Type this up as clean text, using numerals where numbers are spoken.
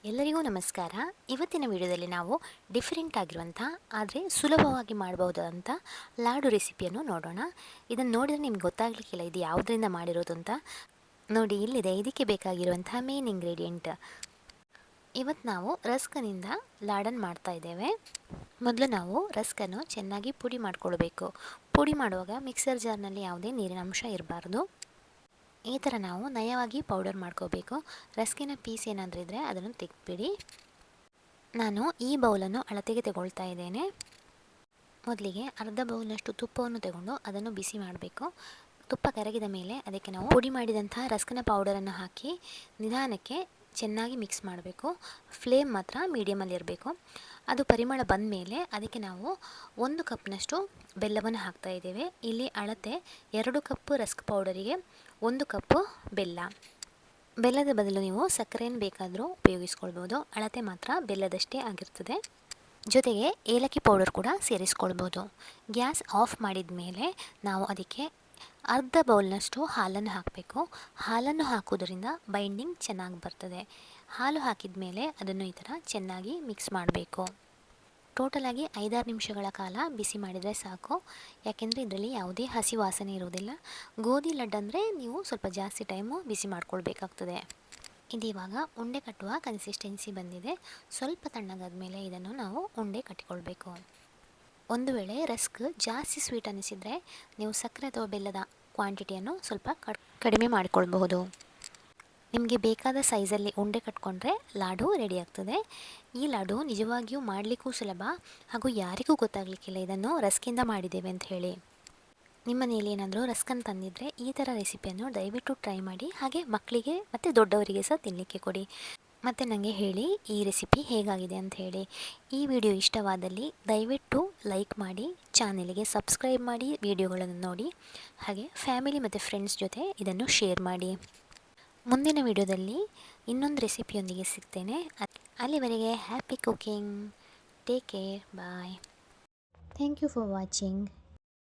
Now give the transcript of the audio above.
ಎಲ್ಲರಿಗೂ ನಮಸ್ಕಾರ. ಇವತ್ತಿನ ವಿಡಿಯೋದಲ್ಲಿ ನಾವು ಡಿಫರೆಂಟ್ ಆಗಿರುವಂಥ ಆದರೆ ಸುಲಭವಾಗಿ ಮಾಡಬಹುದಾದಂಥ ಲಾಡು ರೆಸಿಪಿಯನ್ನು ನೋಡೋಣ. ಇದನ್ನು ನೋಡಿದರೆ ನಿಮ್ಗೆ ಗೊತ್ತಾಗಲಿಕ್ಕಿಲ್ಲ ಇದು ಯಾವುದರಿಂದ ಮಾಡಿರೋದು ಅಂತ. ನೋಡಿ, ಇಲ್ಲಿದೆ ಇದಕ್ಕೆ ಬೇಕಾಗಿರುವಂಥ ಮೇನ್ ಇಂಗ್ರೀಡಿಯೆಂಟ್. ಇವತ್ತು ನಾವು ರಸ್ಕನಿಂದ ಲಾಡನ್ನು ಮಾಡ್ತಾ ಇದ್ದೇವೆ. ಮೊದಲು ನಾವು ರಸ್ಕನ್ನು ಚೆನ್ನಾಗಿ ಪುಡಿ ಮಾಡಿಕೊಳ್ಬೇಕು. ಪುಡಿ ಮಾಡುವಾಗ ಮಿಕ್ಸರ್ ಜಾರ್ನಲ್ಲಿ ಯಾವುದೇ ನೀರಿನ ಅಂಶ ಇರಬಾರ್ದು. ಈ ಥರ ನಾವು ನಯವಾಗಿ ಪೌಡರ್ ಮಾಡ್ಕೋಬೇಕು. ರಸ್ಕಿನ ಪೀಸ್ ಏನಾದರೂ ಇದ್ದರೆ ಅದನ್ನು ತೆಗೆದುಬಿಡಿ. ನಾನು ಈ ಬೌಲನ್ನು ಅಳತೆಗೆ ತಗೊಳ್ತಾ ಇದ್ದೇನೆ. ಮೊದಲಿಗೆ ಅರ್ಧ ಬೌಲ್ನಷ್ಟು ತುಪ್ಪವನ್ನು ತಗೊಂಡು ಅದನ್ನು ಬಿಸಿ ಮಾಡಬೇಕು. ತುಪ್ಪ ಕರಗಿದ ಮೇಲೆ ಅದಕ್ಕೆ ನಾವು ಪುಡಿ ಮಾಡಿದಂಥ ರಸ್ಕಿನ ಪೌಡರನ್ನು ಹಾಕಿ ನಿಧಾನಕ್ಕೆ ಚೆನ್ನಾಗಿ ಮಿಕ್ಸ್ ಮಾಡಬೇಕು. ಫ್ಲೇಮ್ ಮಾತ್ರ ಮೀಡಿಯಮಲ್ಲಿ ಇರಬೇಕು. ಅದು ಪರಿಮಳ ಬಂದ ಮೇಲೆ ಅದಕ್ಕೆ ನಾವು 1 ಕಪ್ನಷ್ಟು ಬೆಲ್ಲವನ್ನು ಹಾಕ್ತಾ ಇದ್ದೇವೆ. ಇಲ್ಲಿ ಅಳತೆ 2 ಕಪ್ ರಸ್ಕ್ ಪೌಡರಿಗೆ 1 ಕಪ್ಪು ಬೆಲ್ಲ. ಬೆಲ್ಲದ ಬದಲು ನೀವು ಸಕ್ಕರೆಯನ್ನು ಬೇಕಾದರೂ ಉಪಯೋಗಿಸ್ಕೊಳ್ಬೋದು. ಅಳತೆ ಮಾತ್ರ ಬೆಲ್ಲದಷ್ಟೇ ಆಗಿರ್ತದೆ. ಜೊತೆಗೆ ಏಲಕ್ಕಿ ಪೌಡರ್ ಕೂಡ ಸೇರಿಸ್ಕೊಳ್ಬೋದು. ಗ್ಯಾಸ್ ಆಫ್ ಮಾಡಿದ ಮೇಲೆ ನಾವು ಅದಕ್ಕೆ ಅರ್ಧ ಬೌಲ್ನಷ್ಟು ಹಾಲನ್ನು ಹಾಕಬೇಕು. ಹಾಲನ್ನು ಹಾಕೋದ್ರಿಂದ ಬೈಂಡಿಂಗ್ ಚೆನ್ನಾಗಿ ಬರ್ತದೆ. ಹಾಲು ಹಾಕಿದ ಮೇಲೆ ಅದನ್ನು ಈ ಥರ ಚೆನ್ನಾಗಿ ಮಿಕ್ಸ್ ಮಾಡಬೇಕು. ಟೋಟಲಾಗಿ 5-6 ನಿಮಿಷಗಳ ಕಾಲ ಬಿಸಿ ಮಾಡಿದರೆ ಸಾಕು. ಯಾಕೆಂದರೆ ಇದರಲ್ಲಿ ಯಾವುದೇ ಹಸಿ ವಾಸನೆ ಇರೋದಿಲ್ಲ. ಗೋಧಿ ಲಡ್ಡು ಅಂದರೆ ನೀವು ಸ್ವಲ್ಪ ಜಾಸ್ತಿ ಟೈಮು ಬಿಸಿ ಮಾಡ್ಕೊಳ್ಬೇಕಾಗ್ತದೆ. ಇದೀವಾಗ ಉಂಡೆ ಕಟ್ಟುವ ಕನ್ಸಿಸ್ಟೆನ್ಸಿ ಬಂದಿದೆ. ಸ್ವಲ್ಪ ತಣ್ಣಗಾದ ಮೇಲೆ ಇದನ್ನು ನಾವು ಉಂಡೆ ಕಟ್ಟಿಕೊಳ್ಬೇಕು. ಒಂದು ವೇಳೆ ರಸ್ಕ್ ಜಾಸ್ತಿ ಸ್ವೀಟ್ ಅನ್ನಿಸಿದರೆ ನೀವು ಸಕ್ಕರೆ ಅಥವಾ ಬೆಲ್ಲದ ಕ್ವಾಂಟಿಟಿಯನ್ನು ಸ್ವಲ್ಪ ಕಡಿಮೆ ಮಾಡಿಕೊಳ್ಬಹುದು. ನಿಮಗೆ ಬೇಕಾದ ಸೈಜಲ್ಲಿ ಉಂಡೆ ಕಟ್ಕೊಂಡ್ರೆ ಲಾಡು ರೆಡಿ ಆಗ್ತದೆ. ಈ ಲಾಡು ನಿಜವಾಗಿಯೂ ಮಾಡಲಿಕ್ಕೂ ಸುಲಭ ಹಾಗೂ ಯಾರಿಗೂ ಗೊತ್ತಾಗಲಿಕ್ಕಿಲ್ಲ ಇದನ್ನು ರಸ್ಕಿಂದ ಮಾಡಿದ್ದೇವೆ ಅಂತ ಹೇಳಿ. ನಿಮ್ಮ ಮನೆಯಲ್ಲಿ ಏನಾದರೂ ರಸ್ಕನ್ನು ತಂದಿದ್ದರೆ ಈ ಥರ ರೆಸಿಪಿಯನ್ನು ದಯವಿಟ್ಟು ಟ್ರೈ ಮಾಡಿ. ಹಾಗೆ ಮಕ್ಕಳಿಗೆ ಮತ್ತು ದೊಡ್ಡವರಿಗೆ ಸಹ ತಿನ್ನಲಿಕ್ಕೆ ಕೊಡಿ. ಮತ್ತು ನನಗೆ ಹೇಳಿ ಈ ರೆಸಿಪಿ ಹೇಗಾಗಿದೆ ಅಂತ ಹೇಳಿ. ಈ ವಿಡಿಯೋ ಇಷ್ಟವಾದಲ್ಲಿ ದಯವಿಟ್ಟು ಲೈಕ್ ಮಾಡಿ, ಚಾನೆಲ್ಗೆ ಸಬ್ಸ್ಕ್ರೈಬ್ ಮಾಡಿ, ವಿಡಿಯೋಗಳನ್ನು ನೋಡಿ. ಹಾಗೆ ಫ್ಯಾಮಿಲಿ ಮತ್ತು ಫ್ರೆಂಡ್ಸ್ ಜೊತೆ ಇದನ್ನು ಶೇರ್ ಮಾಡಿ. ಮುಂದಿನ ವಿಡಿಯೋದಲ್ಲಿ ಇನ್ನೊಂದು ರೆಸಿಪಿಯೊಂದಿಗೆ ಸಿಗ್ತೇನೆ. ಅಲ್ಲಿವರೆಗೆ happy cooking. Take care. Bye. Thank you for watching.